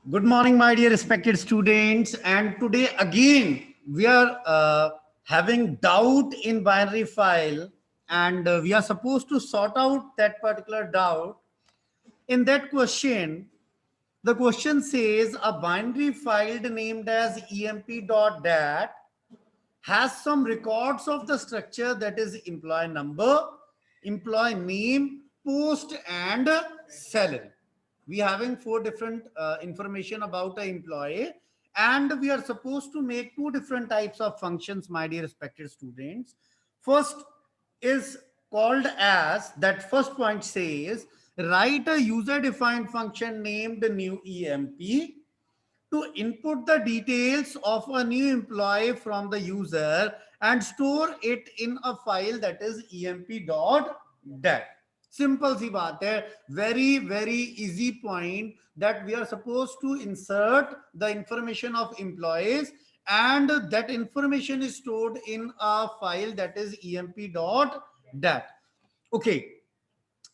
Good morning, my dear respected students. And today again, we are having doubt in binary file, and we are supposed to sort out that particular doubt. In that question, the question says a binary file named as emp.dat has some records of the structure, that is employee number, employee name, post, and salary. We having four different information about an employee, and we are supposed to make two different types of functions, my dear respected students. First is called as, that first point says, write a user defined function named new emp to input the details of a new employee from the user and store it in a file, that is emp.dat. Simple सी बात है, very easy point, that we are supposed to insert the information of employees and that information is stored in a file, that is emp.dat. Okay,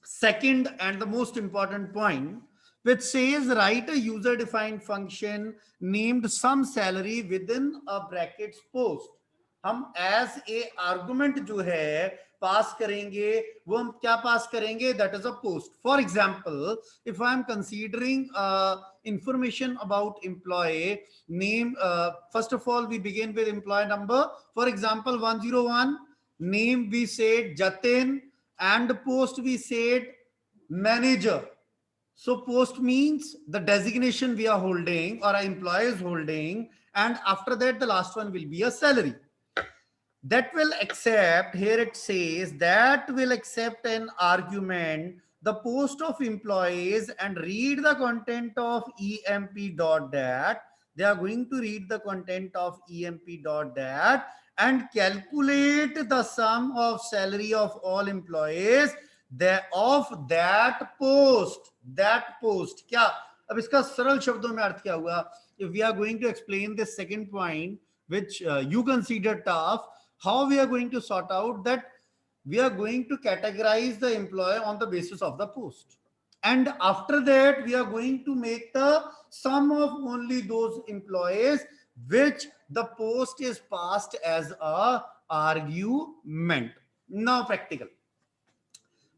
second and the most important point, which says write a user defined function named some salary within a brackets post. हम as a argument जो है पास करेंगे, वो हम क्या पास करेंगे, that is a post. For example, if I am considering information about employee name, first of all we begin with employee number. For example, 101, name we said Jatin, and post we said manager. So post means the designation we are holding or our employee is holding, and after that the last one will be a salary. That will accept, here it says, that will accept an argument, the post of employees, and read the content of emp.dat. They are going to read the content of emp.dat and calculate the sum of salary of all employees of that post. That post क्या, अब इसका सरल शब्दों में अर्थ क्या हुआ? If we are going to explain this second point, which you consider tough, how we are going to sort out that? We are going to categorize the employee on the basis of the post, and after that we are going to make the sum of only those employees which the post is passed as a argument. Now practical,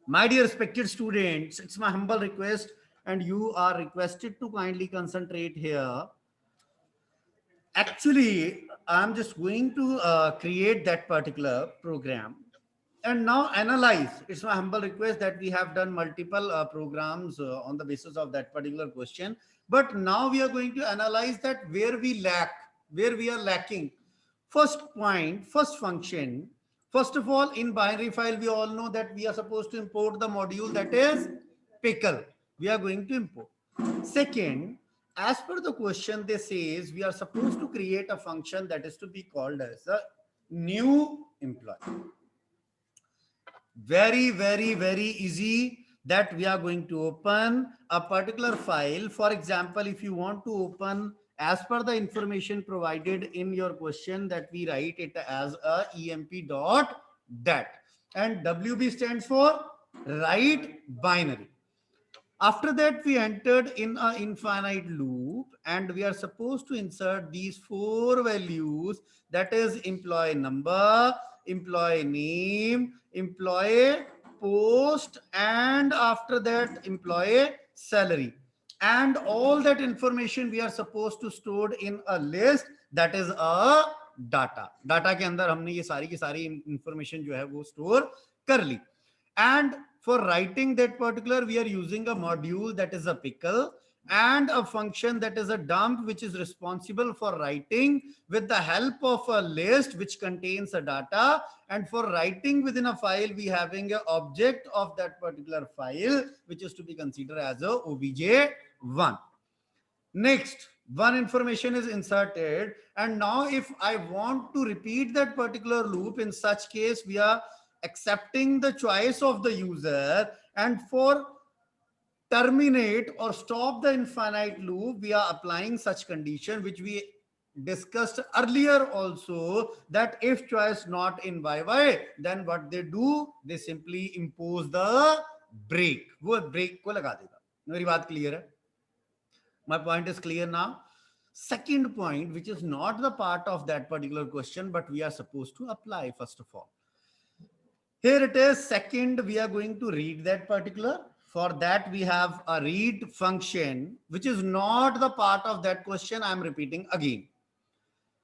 my dear respected students, it's my humble request, and you are requested to kindly concentrate here. Actually, I'm just going to create that particular program and now analyze. It's my humble request that we have done multiple programs on the basis of that particular question, but now we are going to analyze that where we lack, where we are lacking. First point, first function. First of all, in binary file we all know that we are supposed to import the module, that is pickle. We are going to import. Second, as per the question, they says we are supposed to create a function that is to be called as a new employee. Very easy, that we are going to open a particular file. For example, if you want to open as per the information provided in your question, that we write it as a emp.dat, and wb stands for write binary. After that, we entered in an infinite loop, and we are supposed to insert these four values, that is employee number, employee name, employee post, and after that employee salary. And all that information we are supposed to store in a list, that is a data. Data के अंदर हमने ये सारी की सारी information जो है वो store कर ली. And for writing that particular, we are using a module, that is a pickle, and a function, that is a dump, which is responsible for writing with the help of a list which contains a data. And for writing within a file, we having an object of that particular file, which is to be considered as a obj1. Next, one information is inserted, and now if I want to repeat that particular loop, in such case we are accepting the choice of the user, and for terminate or stop the infinite loop, we are applying such condition which we discussed earlier also, that if choice not in yy, then what they do, they simply impose the break. वो break को लगा देगा. मेरी बात clear है? My point is clear now. Second point, which is not the part of that particular question, but we are supposed to apply first of all. Here it is. Second, we are going to read that particular. For that, we have a read function, which is not the part of that question. I'm repeating again.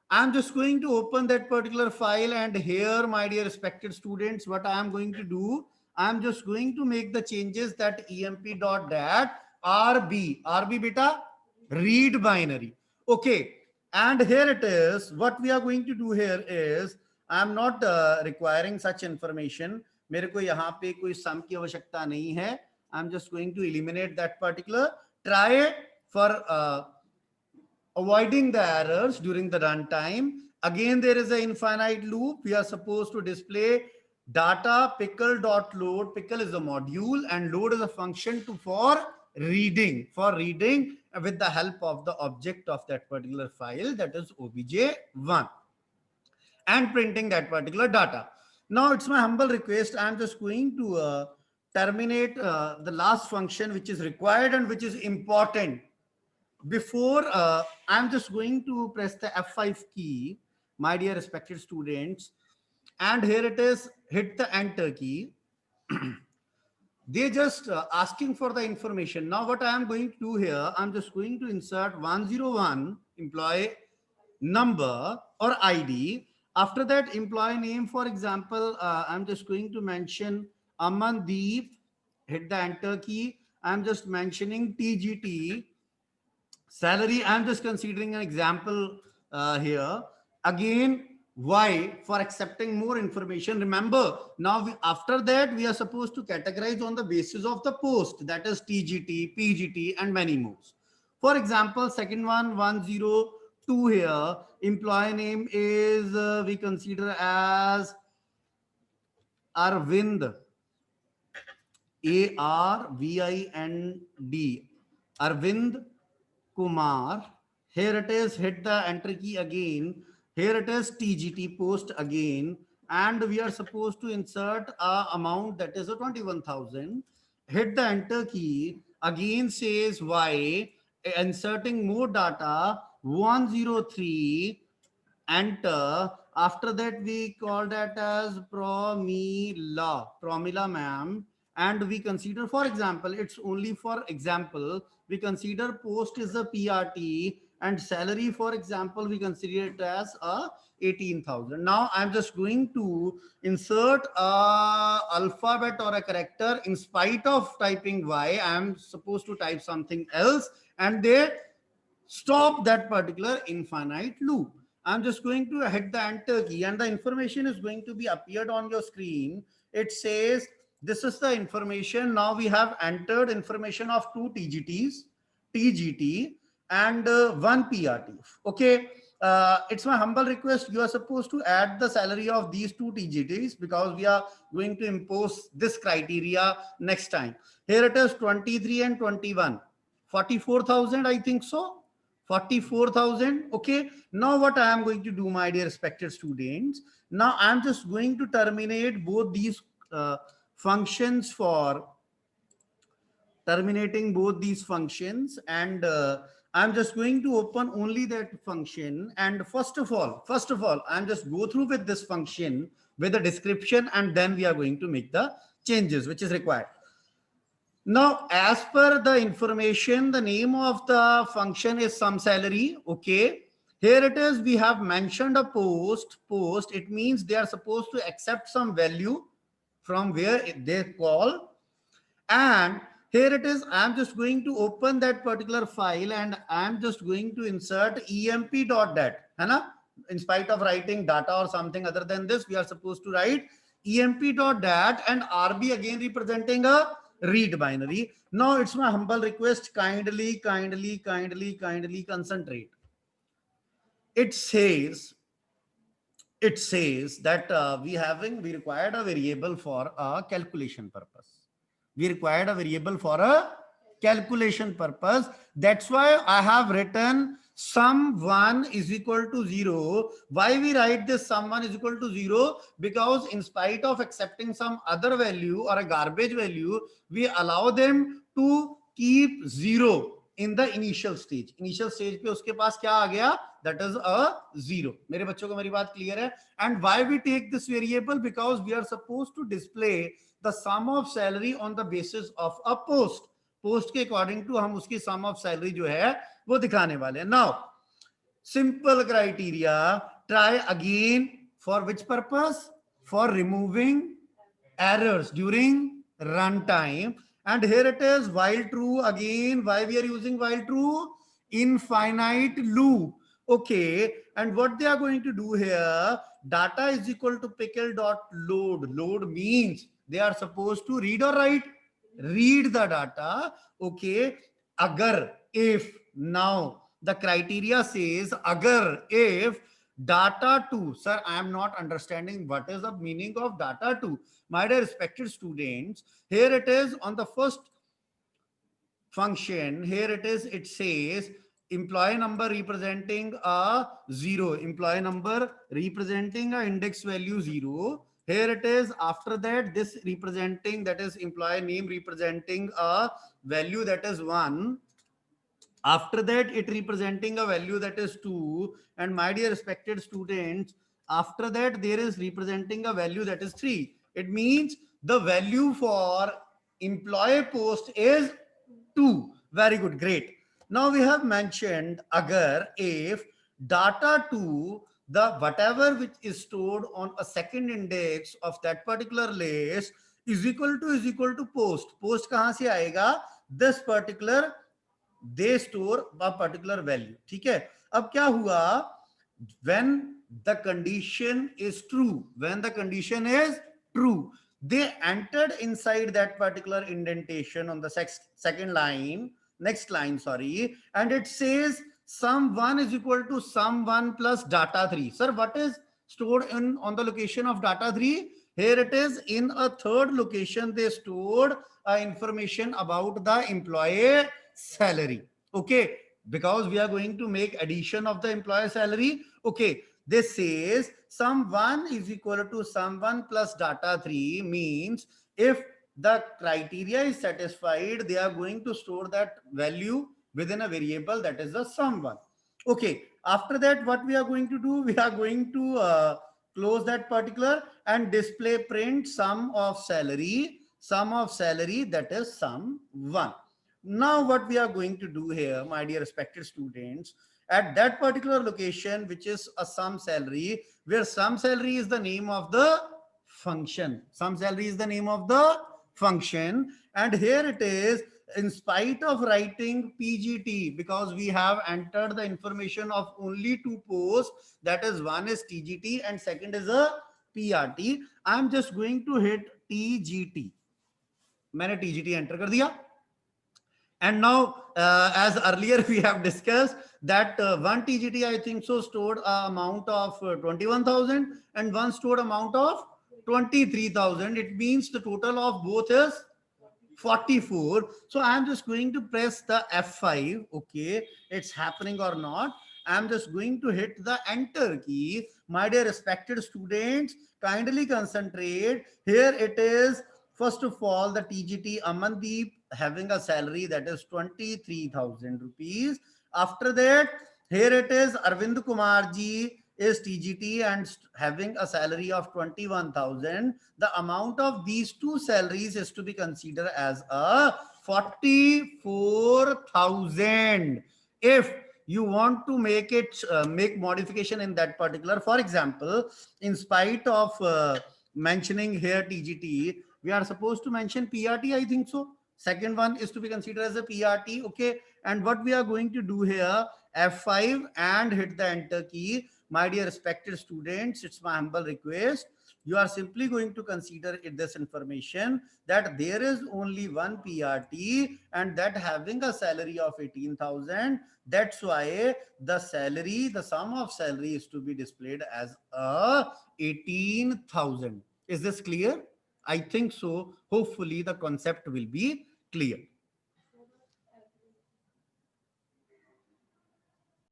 I'm just going to open that particular file, and here, my dear respected students, what I am going to do, I'm just going to make the changes that emp.dat RB beta read binary. Okay. And here it is. What we are going to do here is, I'm not requiring such information. मेरे को यहाँ पे कोई sum की आवश्यकता नहीं है. I'm just going to eliminate that particular. Try for avoiding the errors during the runtime. Again, there is an infinite loop. We are supposed to display data pickle.load. Pickle is a module and load is a function for reading with the help of the object of that particular file, that is obj1, and printing that particular data. Now it's my humble request, I'm just going to terminate the last function which is required and which is important. Before I'm just going to press the F5 key, my dear respected students, and here it is, hit the enter key. They just asking for the information. Now what I am going to do here, I'm just going to insert 101 employee number or ID. After that, employee name, for example, I'm just going to mention Amandeep. Hit the enter key. I'm just mentioning TGT. Salary, I'm just considering an example here. Again, why? For accepting more information. Remember, now after that, we are supposed to categorize on the basis of the post, that is TGT, PGT, and many more. For example, second one, 102 here, employee name is, we consider as Arvind, ARVIND, Arvind Kumar. Here it is, hit the enter key again. Here it is, TGT post again. And we are supposed to insert a amount that is a 21,000. Hit the enter key. Again says Y, inserting more data, 103, enter. After that, we call that as Promila ma'am. And we consider, for example, it's only for example, we consider post is a PRT and salary, for example, we consider it as a 18,000. Now I'm just going to insert a alphabet or a character. In spite of typing Y, I'm supposed to type something else, and they stop that particular infinite loop. I'm just going to hit the enter key, and the information is going to be appeared on your screen. It says this is the information. Now we have entered information of 2 TGTs, TGT, and 1 PRT. Okay. It's my humble request. You are supposed to add the salary of these 2 TGTs because we are going to impose this criteria next time. Here it is, 23 and 21. 44,000, I think so. 44,000. Okay. Now what I am going to do, my dear respected students, now I'm just going to terminate both these functions for terminating both these functions, and I'm just going to open only that function. And first of all, I'm just go through with this function with the description, and then we are going to make the changes which is required. Now, as per the information, the name of the function is some salary. Okay. Here it is. We have mentioned a post. It means they are supposed to accept some value from where they call. And here it is. I'm just going to open that particular file, and I'm just going to insert emp.dat. In spite of writing data or something other than this, we are supposed to write emp.dat and RB again representing a read binary. Now it's my humble request, kindly concentrate. It says that we required a variable for a calculation purpose. We required a variable for a calculation purpose. That's why I have written sum1 is equal to 0. Why we write this sum1 is equal to 0? Because in spite of accepting some other value or a garbage value, we allow them to keep 0. in the initial stage पे उसके पास क्या आ गया, that is a 0. मेरे बच्चों को मेरी बात clear है? And why we take this variable? Because we are supposed to display the sum of salary on the basis of a post. Post के according to हम उसकी sum of salary जो है वो दिखाने वाले हैं. Now simple criteria, try again. For which purpose? For removing errors during runtime. And here it is, while true. Again, why we are using while true? Infinite loop. Okay, and what they are going to do here, data is equal to pickle dot load. Load means they are supposed to read or write? Read the data. Okay, agar, if. Now the criteria says agar, if data 2. Sir, I am not understanding what is the meaning of data 2. My dear respected students, here it is on the first function. Here it is, it says employee number representing a 0, employee number representing a index value 0. Here it is, after that this representing, that is employee name representing a value that is 1. After that it representing a value that is 2. And my dear respected students, after that there is representing a value that is 3. It means the value for employee post is 2. Very good, great. Now we have mentioned agar, if data 2, the whatever which is stored on a second index of that particular list is equal to post. Post kahan se aayega? This particular, they store a particular value. ठीक है, अब क्या हुआ, when the condition is true, when the condition is true, they entered inside that particular indentation on the second line, next line, sorry, and it says sum1 is equal to sum1 plus data 3. Sir, what is stored in on the location of data 3? Here it is, in a third location they stored information about the employee salary. Okay, because we are going to make addition of the employee salary. Okay, this says sum1 is equal to sum1 plus data 3, means if the criteria is satisfied, they are going to store that value within a variable that is the sum1. Okay, after that what we are going to do, we are going to close that particular and display print sum of salary, that is sum1. Now what we are going to do here, my dear respected students, at that particular location which is a sum salary, where sum salary is the name of the function, sum salary is the name of the function, and here it is, in spite of writing PGT, because we have entered the information of only two posts, that is one is TGT and second is a PRT, I am just going to hit TGT. मैंने TGT enter कर दिया. And now, as earlier we have discussed that one TGT, I think so, stored a amount of 21,000 and one stored amount of 23,000. It means the total of both is 44. So I am just going to press the F5. Okay, it's happening or not. I am just going to hit the enter key. My dear respected students, kindly concentrate. Here it is. First of all, the TGT Amandeep having a salary that is 23,000 rupees. After that, here it is, Arvind Kumar ji is TGT and having a salary of 21,000. The amount of these two salaries is to be considered as a 44,000. If you want to make it, make modification in that particular, for example, in spite of mentioning here TGT, we are supposed to mention PRT, I think so. Second one is to be considered as a PRT. Okay, and what we are going to do here, F5 and hit the enter key. My dear respected students, it's my humble request, you are simply going to consider this information that there is only one PRT and that having a salary of 18,000. That's why the salary, the sum of salary is to be displayed as 18,000. Is this clear? I think so. Hopefully the concept will be clear.